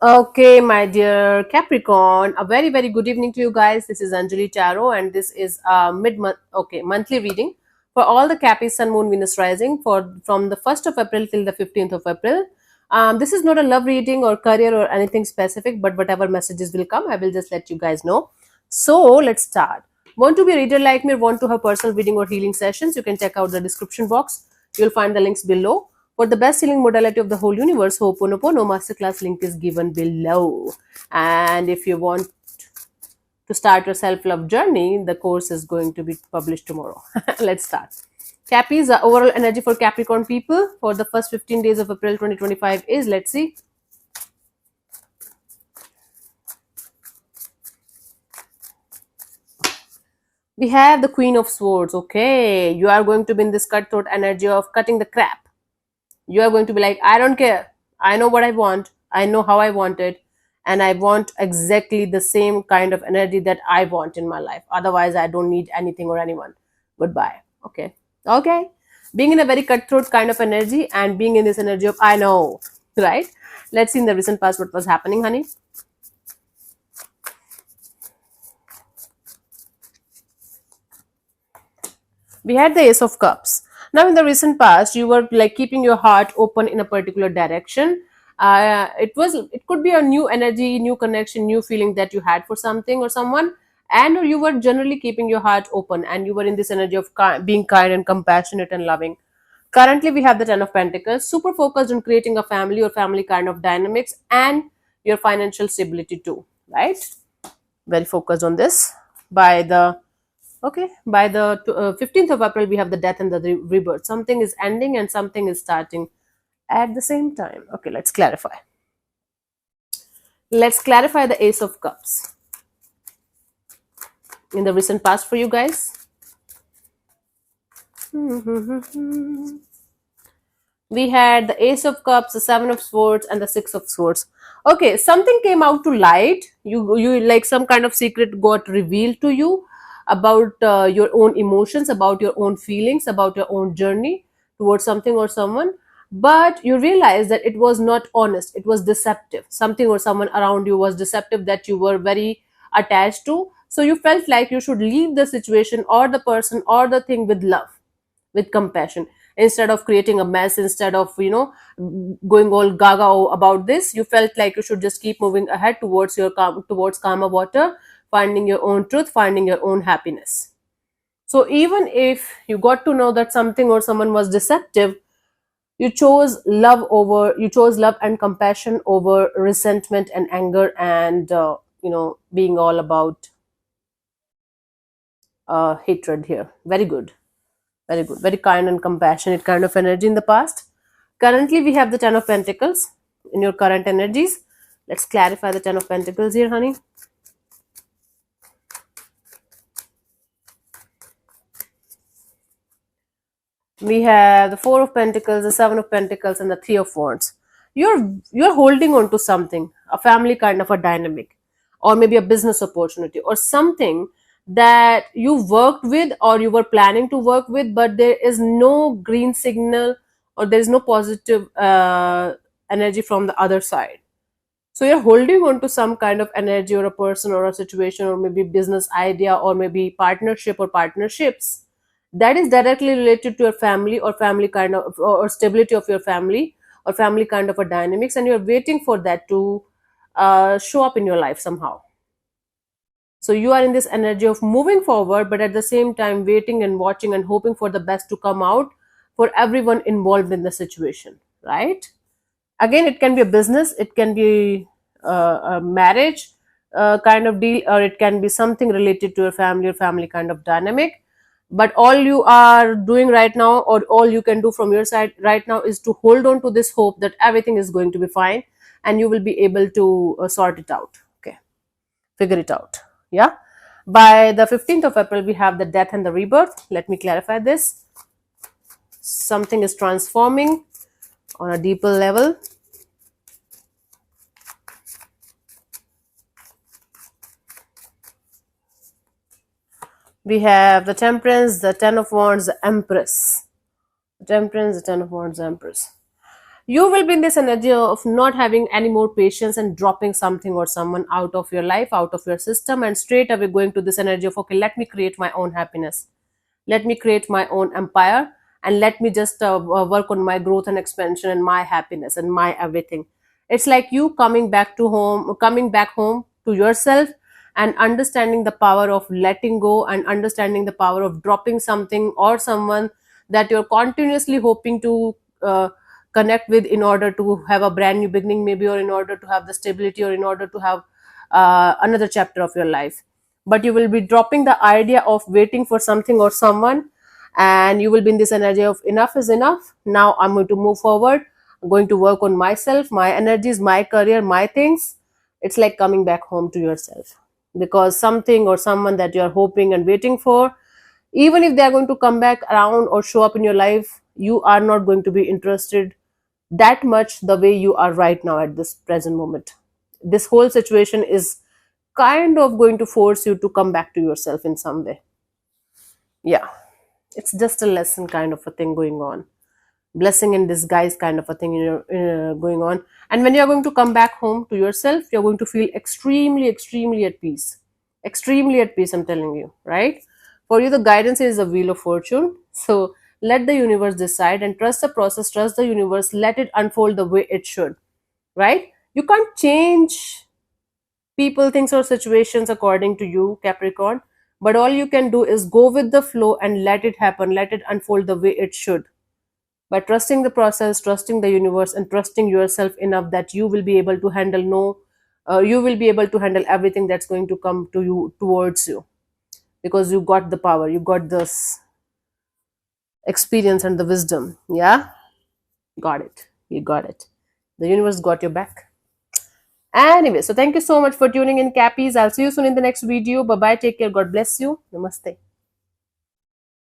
Okay, my dear Capricorn, a very, very good evening to you guys. This is Anjali Tarot, and this is a monthly reading for all the Capi Sun, Moon, Venus rising for from the 1st of April till the 15th of April. This is not a love reading or career or anything specific, but whatever messages will come, I will just let you guys know. So, let's start. Want to be a reader like me or want to have personal reading or healing sessions? You can check out the description box. You'll find the links below. For the best selling modality of the whole universe, Ho'oponopono Masterclass link is given below. And if you want to start your self love journey, the course is going to be published tomorrow. Let's start. Cappy's overall energy for Capricorn people for the first 15 days of April 2025 is, let's see. We have the Queen of Swords. Okay, you are going to be in this cutthroat energy of cutting the crap. You are going to be like, I don't care. I know what I want. I know how I want it. And I want exactly the same kind of energy that I want in my life. Otherwise, I don't need anything or anyone. Goodbye. Okay. Okay. Being in a very cutthroat kind of energy and being in this energy of, I know, right? Let's see in the recent past what was happening, honey. We had the Ace of Cups. Now, in the recent past, you were like keeping your heart open in a particular direction. It could be a new energy, new connection, new feeling that you had for something or someone, and or you were generally keeping your heart open, and you were in this energy of being kind and compassionate and loving. Currently, we have the Ten of Pentacles, super focused on creating a family or family kind of dynamics and your financial stability too, right? Very focused on this. By the Okay, by the 15th of April, we have the death and the rebirth. Something is ending and something is starting at the same time. Okay, let's clarify. Let's clarify the Ace of Cups in the recent past for you guys. We had the Ace of Cups, the Seven of Swords, and the Six of Swords. Okay, something came out to light. You like some kind of secret got revealed to you about your own emotions, about your own feelings, about your own journey towards something or someone. But you realize that it was not honest. It was deceptive. Something or someone around you was deceptive that you were very attached to. So you felt like you should leave the situation or the person or the thing with love, with compassion, instead of creating a mess, instead of going all gaga about this. You felt like you should just keep moving ahead towards towards calmer water, finding your own truth, finding your own happiness. So even if you got to know that something or someone was deceptive, you chose love and compassion over resentment and anger and being all about hatred here. Very good. Very good. Very kind and compassionate kind of energy in the past. Currently, we have the Ten of Pentacles in your current energies. Let's clarify the Ten of Pentacles here, honey. We have the Four of Pentacles, the Seven of Pentacles, and the Three of Wands. You're holding on to something, a family kind of a dynamic, or maybe a business opportunity, or something that you worked with or you were planning to work with, but there is no green signal or there is no positive energy from the other side. So you're holding on to some kind of energy or a person or a situation or maybe business idea or maybe partnership or partnerships that is directly related to your family or family kind of or stability of your family or family kind of a dynamics, and you're waiting for that to show up in your life somehow. So you are in this energy of moving forward, but at the same time waiting and watching and hoping for the best to come out for everyone involved in the situation, right? Again, it can be a business, it can be a marriage kind of deal, or it can be something related to your family or family kind of dynamic. But all you are doing right now, or all you can do from your side right now, is to hold on to this hope that everything is going to be fine and you will be able to sort it out. Okay, figure it out. Yeah. By the 15th of April, we have the death and the rebirth. Let me clarify this. Something is transforming on a deeper level. We have the Temperance, the Ten of Wands, the Empress. The Temperance, the Ten of Wands, the Empress. You will be in this energy of not having any more patience and dropping something or someone out of your life, out of your system, and straight away going to this energy of, okay, let me create my own happiness, let me create my own empire, and let me just work on my growth and expansion and my happiness and my everything. It's like you coming back home to yourself, and understanding the power of letting go, and understanding the power of dropping something or someone that you're continuously hoping to connect with, in order to have a brand new beginning maybe, or in order to have the stability, or in order to have another chapter of your life. But you will be dropping the idea of waiting for something or someone, and you will be in this energy of, enough is enough, now I'm going to move forward, I'm going to work on myself, my energies, my career, my things. It's like coming back home to yourself, because something or someone that you're hoping and waiting for, even if they're going to come back around or show up in your life, you are not going to be interested that much the way you are right now at this present moment. This whole situation is kind of going to force you to come back to yourself in some way. Yeah, it's just a lesson kind of a thing going on, blessing in disguise kind of a thing going on. And when you're going to come back home to yourself, you're going to feel extremely at peace, extremely at peace, I'm telling you, right? For you, the guidance is the wheel of fortune. So let the universe decide, and trust the process, trust the universe, let it unfold the way it should, right? You can't change people, things, or situations according to you, Capricorn. But all you can do is go with the flow and let it happen, let it unfold the way it should. By trusting the process, trusting the universe, and trusting yourself enough that you will be able to handle you will be able to handle everything that's going to come to you, towards you, because you got the power, you got this experience and the wisdom. Yeah, got it. You got it. The universe got your back. Anyway, so thank you so much for tuning in, Cappies. I'll see you soon in the next video. Bye bye. Take care. God bless you. Namaste.